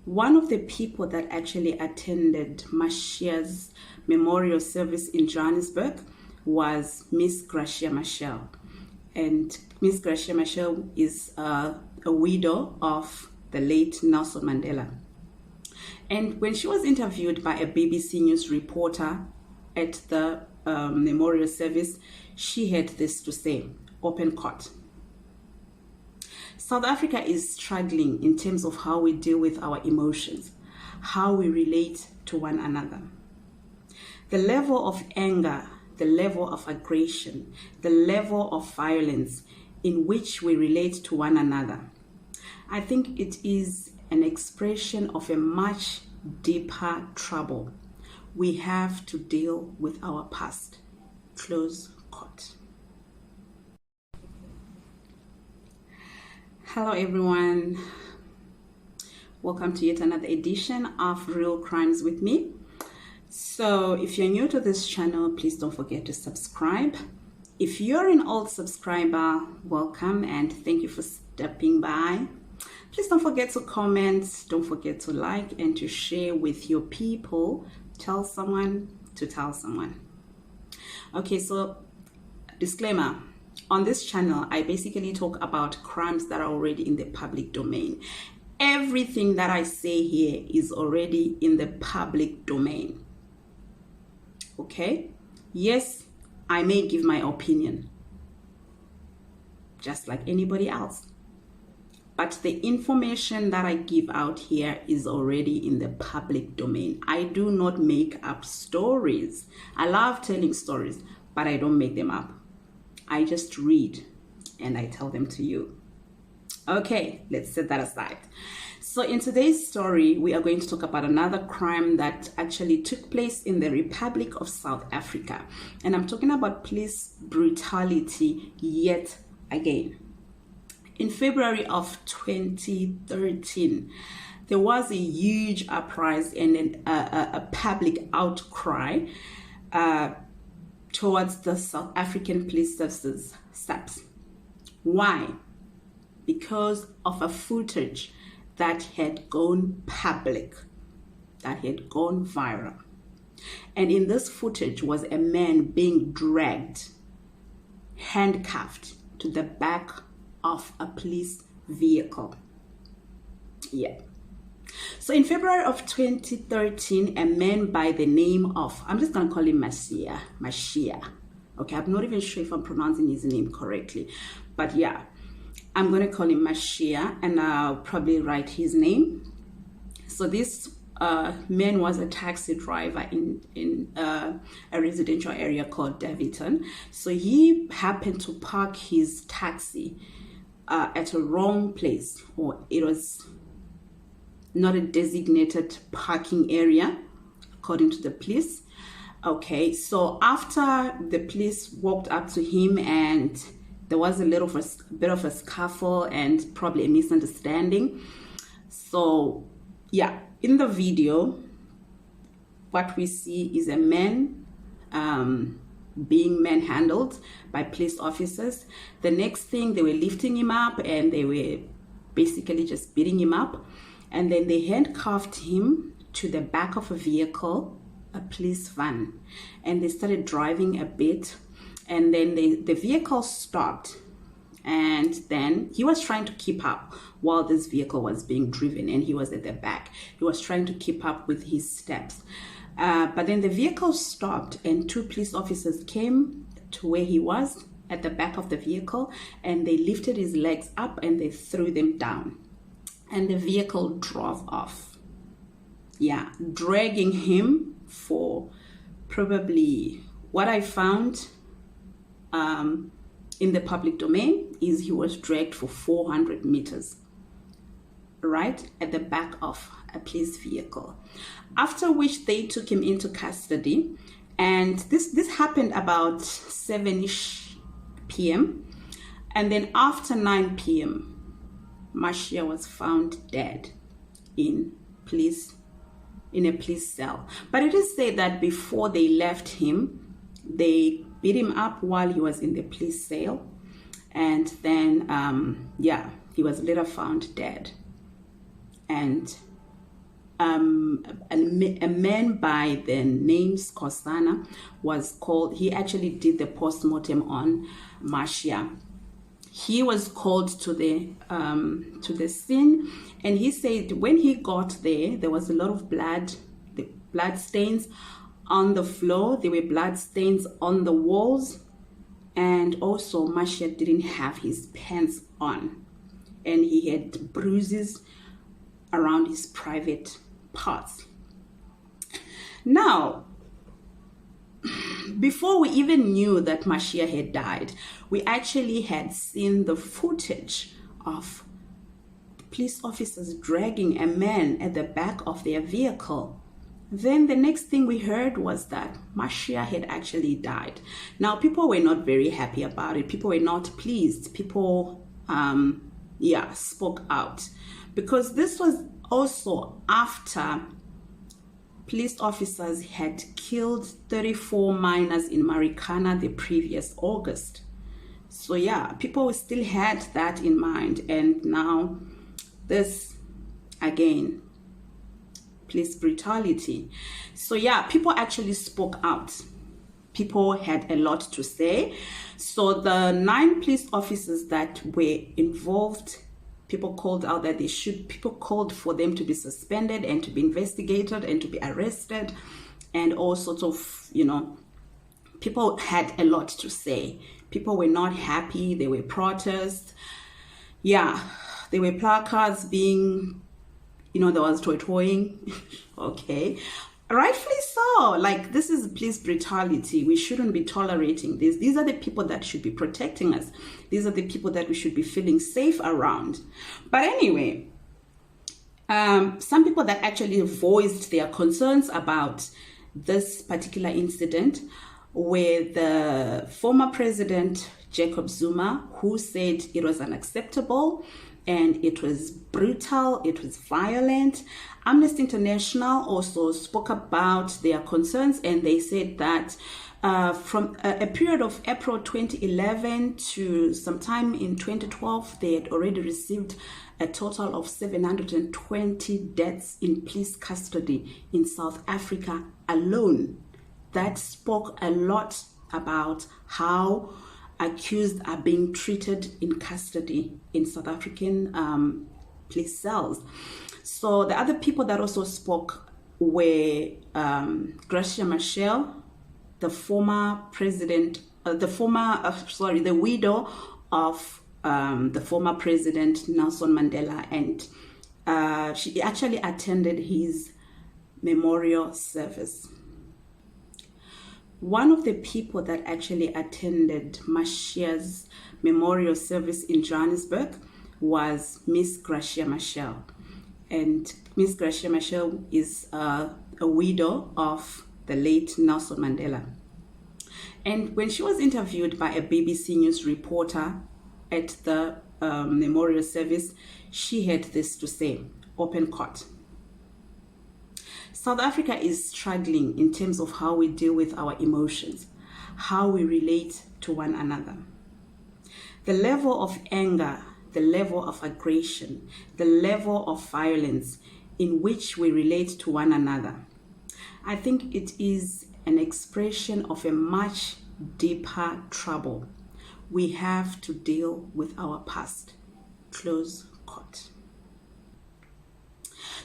one of the people that actually attended Macia's memorial service in Johannesburg was Miss Gracia Macia. And Miss Gracia Macia is a widow of the late Nelson Mandela. And when she was interviewed by a BBC News reporter at the memorial service, she had this to say, open court. South Africa is struggling in terms of how we deal with our emotions, how we relate to one another. The level of anger, the level of aggression, the level of violence in which we relate to one another, I think it is an expression of a much deeper trouble. We have to deal with our past. Close quote. Hello everyone, welcome to yet another edition of Real Crimes with me. So if you're new to this channel, please don't forget to subscribe. If you're an old subscriber, welcome and thank you for stopping by. Please don't forget to comment, don't forget to like and to share with your people. Tell someone to tell someone. Okay, so disclaimer. On this channel, I basically talk about crimes that are already in the public domain. Everything that I say here is already in the public domain. Okay? Yes, I may give my opinion, just like anybody else. But the information that I give out here is already in the public domain. I do not make up stories. I love telling stories, but I don't make them up. I just read and I tell them to you. Okay, let's set that aside. So in today's story, we are going to talk about another crime that actually took place in the Republic of South Africa. And I'm talking about police brutality yet again. In February of 2013, there was a huge uprising and a public outcry towards the South African Police Services, SAPS. Why? Because of a footage that had gone public, that had gone viral. And in this footage was a man being dragged, handcuffed to the back of a police vehicle. Yeah. So in February of 2013, a man by the name of, I'm just going to call him Macia. Okay, I'm not even sure if I'm pronouncing his name correctly. But yeah, I'm going to call him Macia and I'll probably write his name. So this man was a taxi driver in a residential area called Davidton. So he happened to park his taxi at a wrong place, or it was not a designated parking area, according to the police. Okay, so after the police walked up to him and there was a bit of a scuffle and probably a misunderstanding. So yeah, in the video, what we see is a man being manhandled by police officers. The next thing, they were lifting him up and they were basically just beating him up. And then they handcuffed him to the back of a vehicle, a police van, and they started driving a bit. And then the vehicle stopped, and then he was trying to keep up while this vehicle was being driven, and he was at the back. He was trying to keep up with his steps. But then the vehicle stopped, and two police officers came to where he was at the back of the vehicle, and they lifted his legs up and they threw them down. And the vehicle drove off. Yeah, dragging him for probably, what I found in the public domain is he was dragged for 400 meters, right at the back of a police vehicle. After which they took him into custody, and this happened about 7-ish p.m. And then after 9 p.m. Macia was found dead in a police cell. But it is said that before they left him, they beat him up while he was in the police cell, and then yeah, he was later found dead. And a man by the name Skosana was called. He actually did the post-mortem on Macia. He was called to the scene, and he said when he got there, there was a lot of blood, the blood stains on the floor. There were blood stains on the walls, and also Macia didn't have his pants on, and he had bruises around his private parts. Now, before we even knew that Macia had died, we actually had seen the footage of police officers dragging a man at the back of their vehicle. Then the next thing we heard was that Macia had actually died. Now, people were not very happy about it. People were not pleased. People, spoke out, because this was also after police officers had killed 34 miners in Marikana the previous August. So yeah, people still had that in mind, and now this again, police brutality. So yeah, people actually spoke out. People had a lot to say. So the 9 police officers that were involved, people called out that people called for them to be suspended and to be investigated and to be arrested, and all sorts of, people had a lot to say. People were not happy. There were protests. Yeah, there were placards being, there was toy-toying. Okay. Rightfully so. Like, this is police brutality. We shouldn't be tolerating this. These are the people that should be protecting us. These are the people that we should be feeling safe around. But anyway, some people that actually voiced their concerns about this particular incident were the former president, Jacob Zuma, who said it was unacceptable and it was brutal, it was violent. Amnesty International also spoke about their concerns, and they said that from a period of April 2011 to sometime in 2012, they had already received a total of 720 deaths in police custody in South Africa alone. That spoke a lot about how accused are being treated in custody in South African police cells. So the other people that also spoke were Gracia Machel, the former president, the widow of the former president Nelson Mandela, and she actually attended his memorial service. One of the people that actually attended Macia's memorial service in Johannesburg was Miss Gracia Machel. And Miss Gracia Machel is a widow of the late Nelson Mandela. And when she was interviewed by a BBC News reporter at the memorial service, she had this to say, open court. South Africa is struggling in terms of how we deal with our emotions, how we relate to one another. The level of anger, the level of aggression, the level of violence in which we relate to one another, I think it is an expression of a much deeper trouble. We have to deal with our past. Close quote.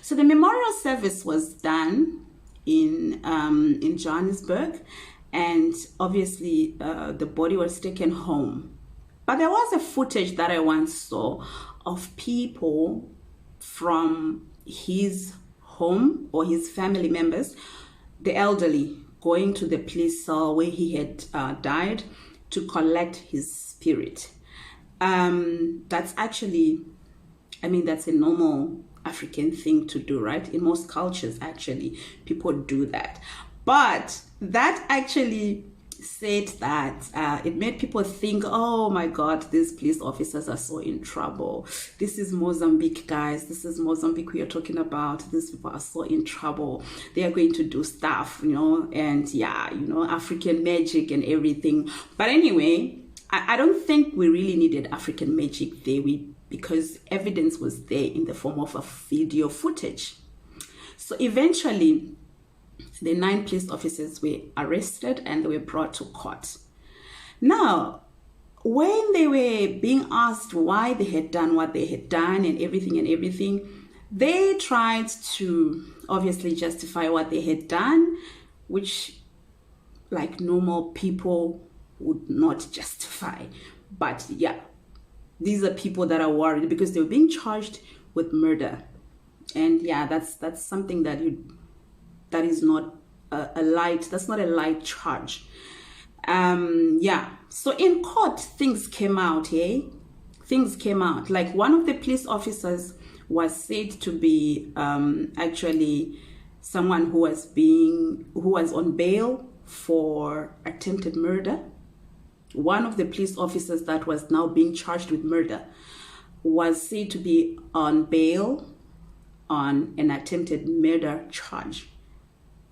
So the memorial service was done in Johannesburg, and obviously the body was taken home. But there was a footage that I once saw of people from his home or his family members, the elderly, going to the police cell where he had died to collect his spirit. That's actually, that's a normal African thing to do, right? In most cultures, actually, people do that. But that actually said that it made people think, oh my God, these police officers are so in trouble. This is Mozambique, guys. This is Mozambique we are talking about. These people are so in trouble. They are going to do stuff, and African magic and everything. But anyway, I don't think we really needed African magic there, because evidence was there in the form of a video footage. So eventually, the 9 police officers were arrested and they were brought to court. Now, when they were being asked why they had done what they had done and everything, they tried to obviously justify what they had done, which like normal people would not justify. But yeah, these are people that are worried because they were being charged with murder. And yeah, that's something that is not that's not a light charge. Yeah, so in court things came out. Things came out, like one of the police officers was said to be actually someone who was on bail for attempted murder. One of the police officers that was now being charged with murder was said to be on bail on an attempted murder charge.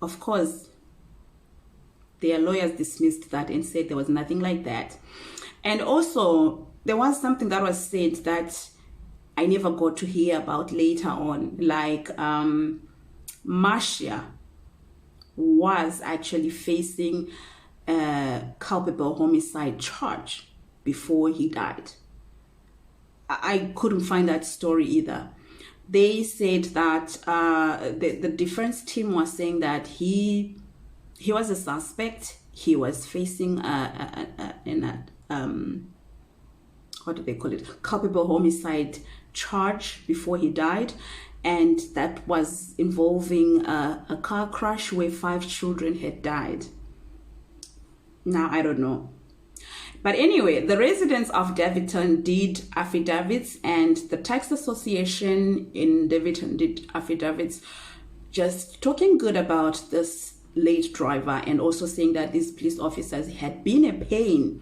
Of course, their lawyers dismissed that and said there was nothing like that. And also, there was something that was said that I never got to hear about later on, like Macia was actually facing a culpable homicide charge before he died. I couldn't find that story either. They said that the defense team was saying that he was a suspect. He was facing what do they call it? Culpable homicide charge before he died, and that was involving a car crash where 5 children had died. Now I don't know. But anyway, the residents of Davidton did affidavits, and the Tax Association in Davidton did affidavits just talking good about this late driver and also saying that these police officers had been a pain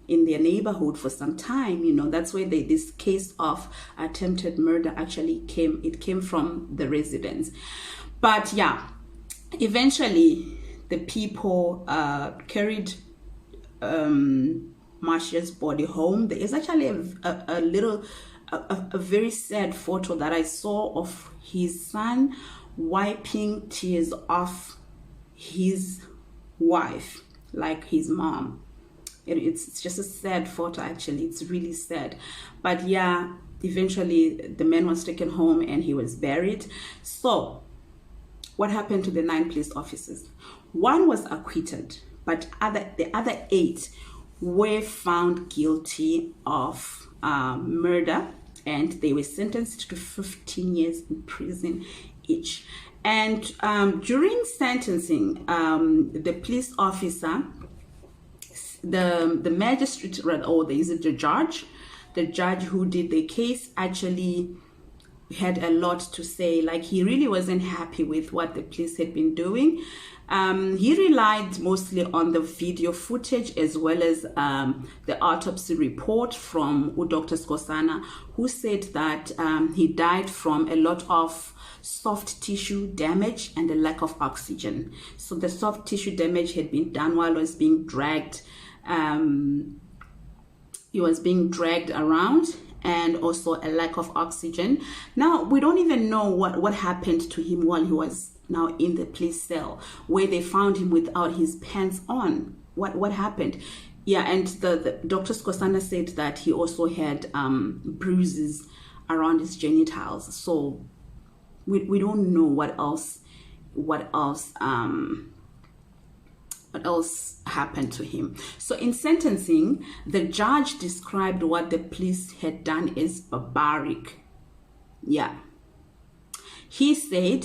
in their neighborhood for some time. You know, that's where this case of attempted murder actually came. It came from the residents. But yeah, eventually the people carried Macia's body home. There is actually a very sad photo that I saw of his son wiping tears off his wife, like his mom. It's just a sad photo, actually. It's really sad. But yeah, eventually the man was taken home and he was buried. So what happened to the 9 police officers? One was acquitted, but the other 8 were found guilty of murder, and they were sentenced to 15 years in prison each. And during sentencing, the police officer, the magistrate, or the judge who did the case, actually had a lot to say. Like, he really wasn't happy with what the police had been doing. He relied mostly on the video footage as well as the autopsy report from Dr. Skosana, who said that he died from a lot of soft tissue damage and a lack of oxygen. So the soft tissue damage had been done while he was being dragged. He was being dragged around, and also a lack of oxygen. Now, we don't even know what happened to him while he was now in the police cell, where they found him without his pants on. What happened? Yeah, and the Dr. Skosana said that he also had bruises around his genitals. So we don't know what else happened to him. So in sentencing, the judge described what the police had done as barbaric. Yeah. He said,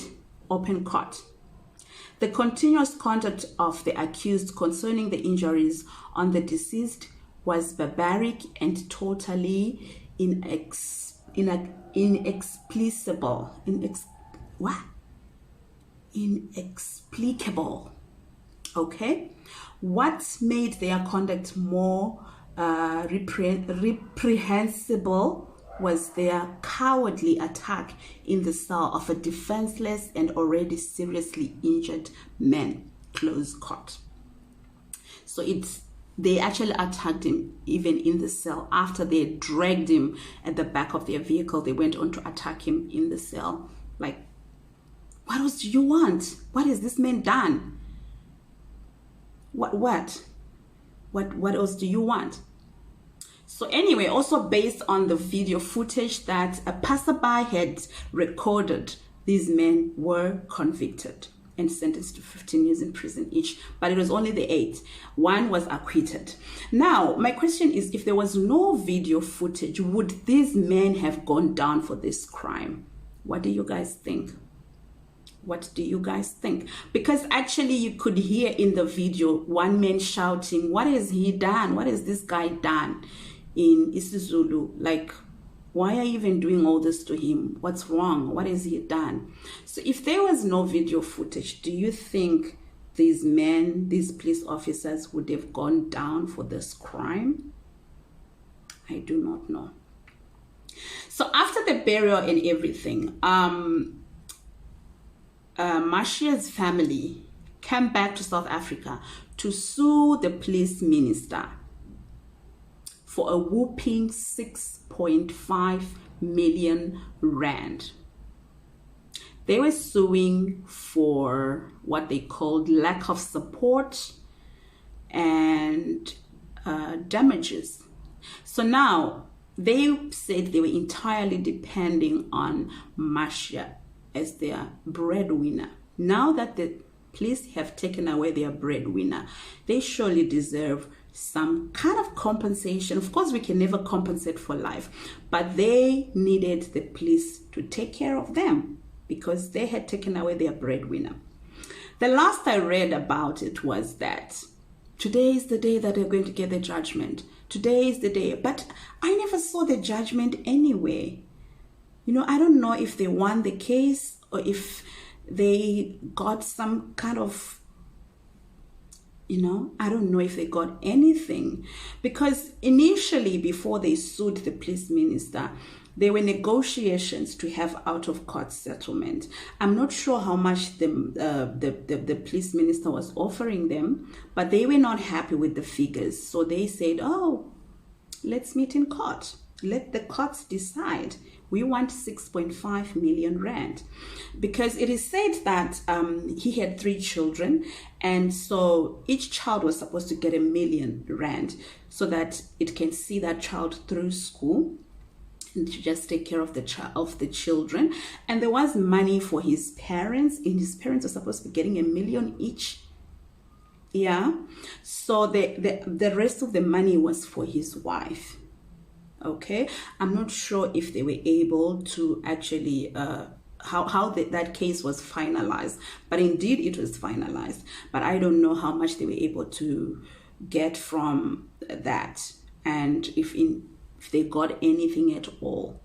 open court, the continuous conduct of the accused concerning the injuries on the deceased was barbaric and totally inexplicable. Okay, what made their conduct more reprehensible was their cowardly attack in the cell of a defenseless and already seriously injured man. Close quote. So they actually attacked him even in the cell. After they dragged him at the back of their vehicle, they went on to attack him in the cell. Like, What else do you want? What has this man done? What else do you want? So anyway, also based on the video footage that a passerby had recorded, these men were convicted and sentenced to 15 years in prison each, but it was only the 8. One was acquitted. Now, my question is, if there was no video footage, would these men have gone down for this crime? What do you guys think? What do you guys think? Because actually you could hear in the video one man shouting, what has he done? What has this guy done in isiZulu? Like, why are you even doing all this to him? What's wrong? What has he done? So if there was no video footage, do you think these men, these police officers would have gone down for this crime? I do not know. So after the burial and everything, Macia's family came back to South Africa to sue the police minister for a whopping 6.5 million rand. They were suing for what they called lack of support and damages. So now they said they were entirely depending on Macia as their breadwinner. Now that the police have taken away their breadwinner, they surely deserve some kind of compensation. Of course, we can never compensate for life, but they needed the police to take care of them because they had taken away their breadwinner. The last I read about it was that today is the day that they're going to get the judgment. Today is the day, but I never saw the judgment anyway. You know, I don't know if they won the case or if they got some kind of, you know, I don't know if they got anything. Because initially, before they sued the police minister, there were negotiations to have out-of-court settlement. I'm not sure how much the police minister was offering them, but they were not happy with the figures. So they said, oh, let's meet in court. Let the courts decide. We want 6.5 million rand. Because it is said that he had 3 children, and so each child was supposed to get 1 million rand so that it can see that child through school and to just take care of the children. And there was money for his parents, and his parents were supposed to be getting 1 million each. Yeah. So the rest of the money was for his wife. Okay, I'm not sure if they were able to actually how that case was finalized, but indeed it was finalized. But I don't know how much they were able to get from that, and if they got anything at all.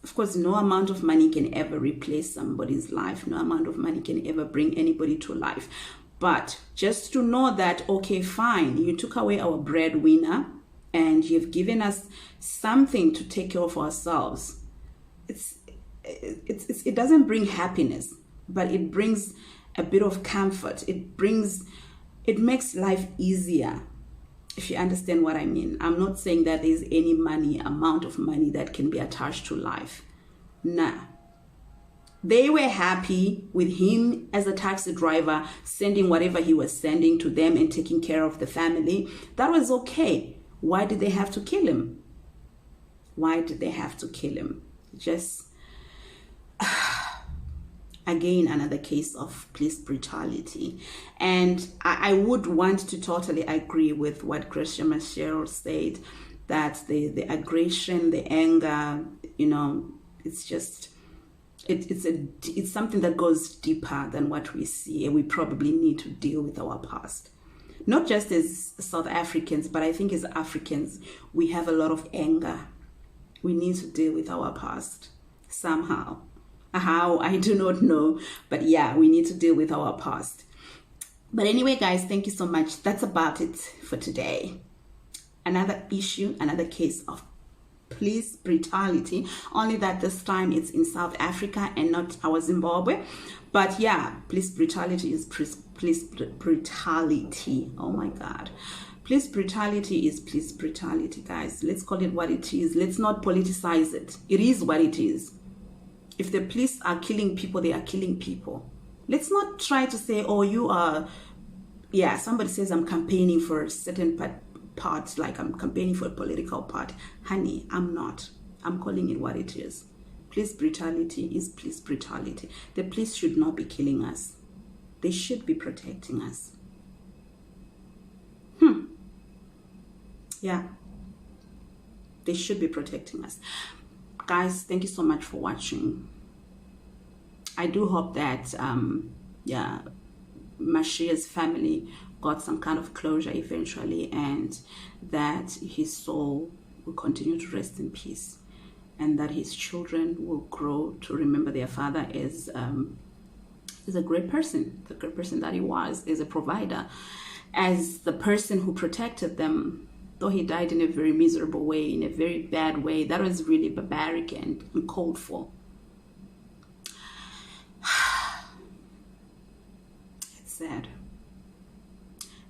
Of course, no amount of money can ever replace somebody's life. No amount of money can ever bring anybody to life. But just to know that, okay, fine, you took away our breadwinner, and you've given us something to take care of ourselves. It doesn't bring happiness, but it brings a bit of comfort. It makes life easier, if you understand what I mean. I'm not saying that there's any amount of money that can be attached to life. Nah. They were happy with him as a taxi driver, sending whatever he was sending to them and taking care of the family. That was okay. Why did they have to kill him? Why did they have to kill him? Just, again, another case of police brutality. And I would want to totally agree with what Christian Macia said, that the aggression, the anger, you know, it's just, it's something that goes deeper than what we see, and we probably need to deal with our past. Not just as South Africans, but I think as Africans, we have a lot of anger. We need to deal with our past somehow. How, I do not know. But yeah, we need to deal with our past. But anyway, guys, thank you so much. That's about it for today. Another issue, another case of police brutality, only that this time it's in South Africa and not our Zimbabwe. But yeah, police brutality is police brutality. Oh my God. Police brutality is police brutality, guys. Let's call it what it is. Let's not politicize it. It is what it is. If the police are killing people, they are killing people. Let's not try to say, oh, you are, yeah, somebody says I'm campaigning for a certain part, like I'm campaigning for a political party. Honey, I'm not. I'm calling it what it is. Police brutality is police brutality. The police should not be killing us. They should be protecting us. Yeah. They should be protecting us. Guys, thank you so much for watching. I do hope that, yeah, Macia's family got some kind of closure eventually, and that his soul will continue to rest in peace, and that his children will grow to remember their father as a great person, the great person that he was, as a provider, as the person who protected them. Though he died in a very miserable way, in a very bad way, that was really barbaric and uncalled for. It's sad.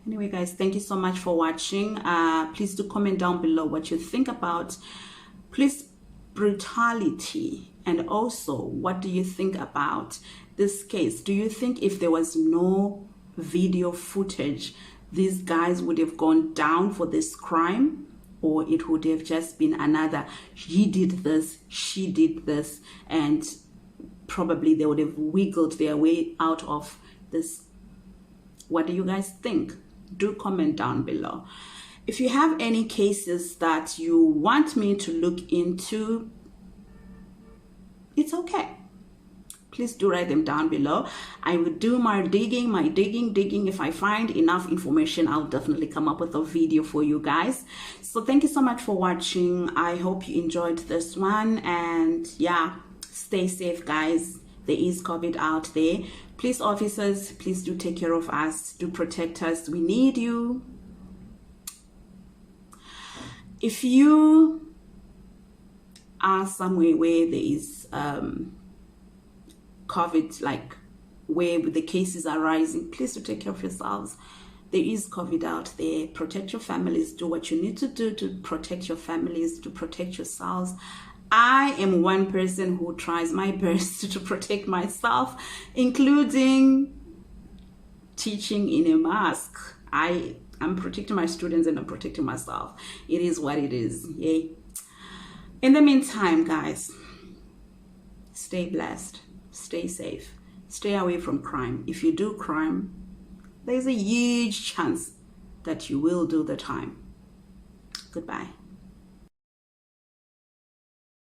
Anyway, guys, thank you so much for watching. Please do comment down below what you think about police brutality, and also what do you think about this case? Do you think if there was no video footage, these guys would have gone down for this crime, or it would have just been another, he did this, she did this, and probably they would have wiggled their way out of this? What do you guys think? Do comment down below. If you have any cases that you want me to look into, it's okay. Please do write them down below. I will do my digging. If I find enough information, I'll definitely come up with a video for you guys. So thank you so much for watching. I hope you enjoyed this one, and yeah, stay safe, guys. There is COVID out there. Police officers, please do take care of us, do protect us. We need you. If you are somewhere where there is COVID, like where the cases are rising, please do take care of yourselves. There is COVID out there. Protect your families. Do what you need to do to protect your families, to protect yourselves. I am one person who tries my best to protect myself, including teaching in a mask. I'm protecting my students and I'm protecting myself. It is what it is. Yay. In the meantime, guys, stay blessed. Stay safe. Stay away from crime. If you do crime, there's a huge chance that you will do the time. Goodbye.